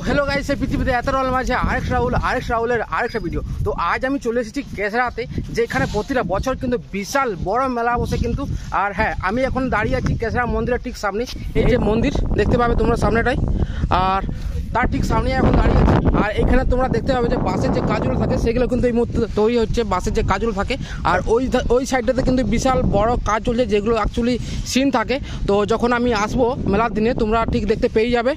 Hello guys, পৃথিবীতে এত রাহুল মাঝে আরেক রাহুলের আরেকটা ভিডিও। তো আজ আমি চলে এসেছি কেশরাতে, যেখানে প্রতিটা বছর কিন্তু বিশাল বড় মেলা বসে কিন্তু। আর হ্যাঁ, আমি এখন দাঁড়িয়ে আছি কেশরা মন্দিরের ঠিক সামনে। এই যে মন্দির দেখতে পাবে তোমরা সামনেটাই, আর তার ঠিক সামনে এখন দাঁড়িয়ে আছি। আর এখানে তোমরা দেখতে পাবে যে বাঁশের যে কাজগুলো থাকে সেগুলো কিন্তু এই মুহূর্তে তৈরি হচ্ছে, বাঁশের যে কাজগুলো থাকে। আর ওই সাইডটাতে কিন্তু বিশাল বড় কাজ চলছে, যেগুলো অ্যাকচুয়ালি সিন থাকে। তো যখন আমি আসবো মেলার দিনে তোমরা ঠিক দেখতে পেয়ে যাবে।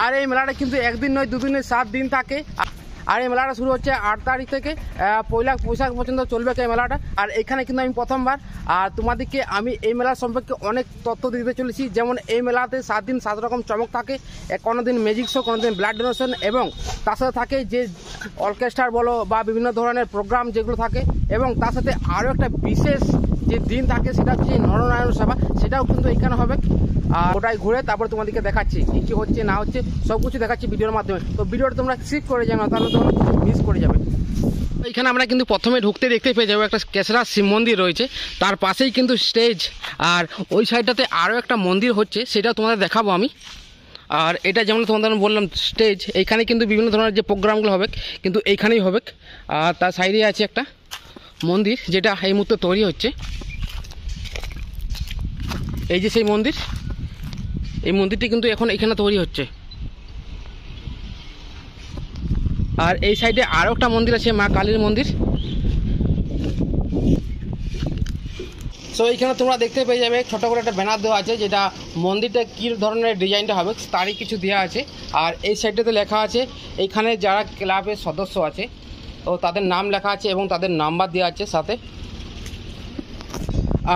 আর এই মেলাটা কিন্তু একদিন নয়, দুদিন নয়, 7 দিন থাকে। আর এই মেলাটা শুরু হচ্ছে 8 তারিখ থেকে 1 বৈশাখ পর্যন্ত চলবে এই মেলাটা। আর এখানে কিন্তু আমি প্রথমবার, আর তোমাদেরকে আমি এই মেলার সম্পর্কে অনেক তথ্য দিতে চলেছি। যেমন এই মেলাতে 7 দিন 7 রকম চমক থাকে। কোনো দিন ম্যাজিক শো, কোনো দিন ব্লাড ডোনেশন, এবং তার সাথে থাকে যে অর্কেস্ট্রার বলো বা বিভিন্ন ধরনের প্রোগ্রাম যেগুলো থাকে। এবং তার সাথে আরও একটা বিশেষ যে দিন থাকে, সেটা হচ্ছে নরনারায়ণ সভা, সেটাও কিন্তু এখানে হবে। আর ওটাই ঘুরে তারপর তোমাদেরকে দেখাচ্ছি কী কী হচ্ছে না হচ্ছে, সব কিছু দেখাচ্ছি ভিডিওর মাধ্যমে। তো ভিডিওটা তোমরা স্কিপ করে যাও না, তাহলে তোমরা কিছু মিস করে যাবে। এখানে আমরা কিন্তু প্রথমে ঢুকতে দেখতে পেয়ে যাবো একটা কেশরা শিব মন্দির রয়েছে, তার পাশেই কিন্তু স্টেজ। আর ওই সাইডটাতে আরও একটা মন্দির হচ্ছে, সেটা তোমাদের দেখাবো আমি। আর এটা যেমন তোমাদের বললাম স্টেজ, এইখানে কিন্তু বিভিন্ন ধরনের যে প্রোগ্রামগুলো হবে কিন্তু এইখানেই হবে। আর তার সাইডে আছে একটা মন্দির, যেটা এই মুহূর্তে তৈরি হচ্ছে। এই যে সেই মন্দির, এই মন্দিরটি কিন্তু এখন এখানে তৈরি হচ্ছে। আর এই সাইডে আরও একটা মন্দির আছে, মা কালীর মন্দির। সো এইখানে তোমরা দেখতে পেয়ে যাবে ছোটো করে একটা ব্যানার দেওয়া আছে, যেটা মন্দিরটা কী ধরনের ডিজাইনটা হবে তারই কিছু দেওয়া আছে। আর এই সাইডটাতে লেখা আছে এইখানে যারা ক্লাবের সদস্য আছে ও তাদের নাম লেখা আছে এবং তাদের নাম্বার দেওয়া আছে সাথে।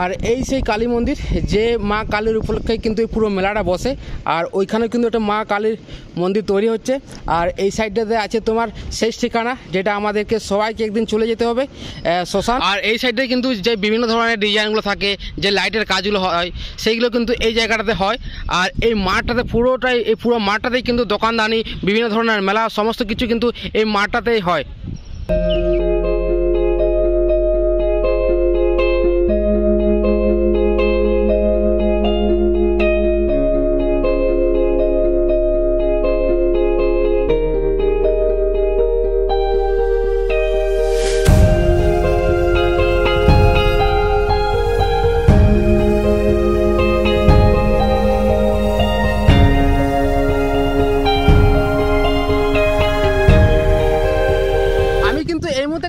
আর এই সেই কালী মন্দির, যে মা কালীর উপলক্ষে কিন্তু এই পুরো মেলাটা বসে। আর ওইখানে কিন্তু একটা মা কালীর মন্দির তৈরি হচ্ছে। আর এই সাইডটাতে আছে তোমার শেষ ঠিকানা, যেটা আমাদেরকে সবাইকে একদিন চলে যেতে হবে, শ্মশান। আর এই সাইডে কিন্তু যে বিভিন্ন ধরনের ডিজাইনগুলো থাকে, যে লাইটের কাজগুলো হয়, সেইগুলো কিন্তু এই জায়গাটাতে হয়। আর এই মাঠটাতে পুরোটাই, এই পুরো মাঠটাতেই কিন্তু দোকানদানি, বিভিন্ন ধরনের মেলা, সমস্ত কিছু কিন্তু এই মাঠটাতেই হয়।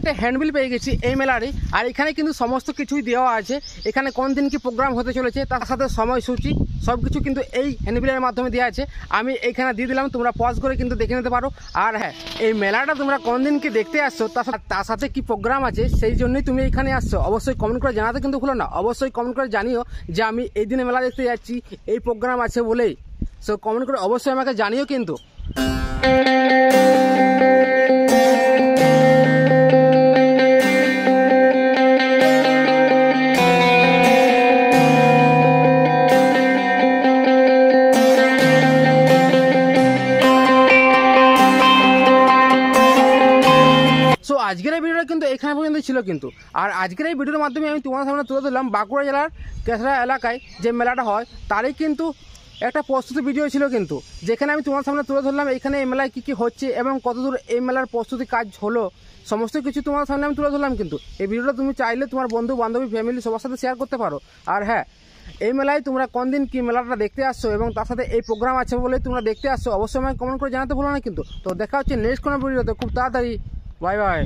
একটা হ্যান্ডবিল পেয়ে গেছি এই মেলারই। আর এখানে কিন্তু সমস্ত কিছুই দেওয়া আছে, এখানে কোন দিন কি প্রোগ্রাম হতে চলেছে, তার সাথে সময়সূচি সব কিছু কিন্তু এই হ্যান্ডবিলের মাধ্যমে দেওয়া আছে। আমি এখানে দিয়ে দিলাম, তোমরা পজ করে কিন্তু দেখে নিতে পারো। আর হ্যাঁ, এই মেলাটা তোমরা কোন দিন কি দেখতে আসছো, তার সাথে কি প্রোগ্রাম আছে, সেই জন্যই তুমি এখানে আসছো। অবশ্যই কমেন্ট করে জানাতে কিন্তু ভুলো না, অবশ্যই কমেন্ট করে জানিও যে আমি এই দিনে মেলা দেখতে যাচ্ছি, এই প্রোগ্রাম আছে বলেই। সো কমেন্ট করে অবশ্যই আমাকে জানিও কিন্তু। আজকের এই ভিডিওটা কিন্তু এখানে পর্যন্ত ছিল কিন্তু। আর আজকের এই ভিডিওর মাধ্যমে আমি তোমাদের সামনে তুলে ধরলাম বাঁকুড়া জেলার কেশরা এলাকায় যে মেলাটা হয় তারই কিন্তু একটা প্রস্তুতি ভিডিও ছিল কিন্তু, যেখানে আমি তোমার সামনে তুলে ধরলাম এখানে এই মেলায় কী কী হচ্ছে এবং কতদূর এই মেলার প্রস্তুতি কাজ হলো, সমস্ত কিছু তোমার সামনে আমি তুলে ধরলাম কিন্তু। এই ভিডিওটা তুমি চাইলে তোমার বন্ধু বান্ধবী ফ্যামিলি সবার সাথে শেয়ার করতে পারো। আর হ্যাঁ, এই মেলায় তোমরা কোন দিন কি মেলাটা দেখতে আসছো এবং তার সাথে এই প্রোগ্রাম আছে বলে তোমরা দেখতে আসছো, অবশ্যই আমাকে কমেন্ট করে জানাতে ভুলো না কিন্তু। তো দেখা হচ্ছে নেক্সট কোনো ভিডিওতে খুব তাড়াতাড়ি। Bye bye.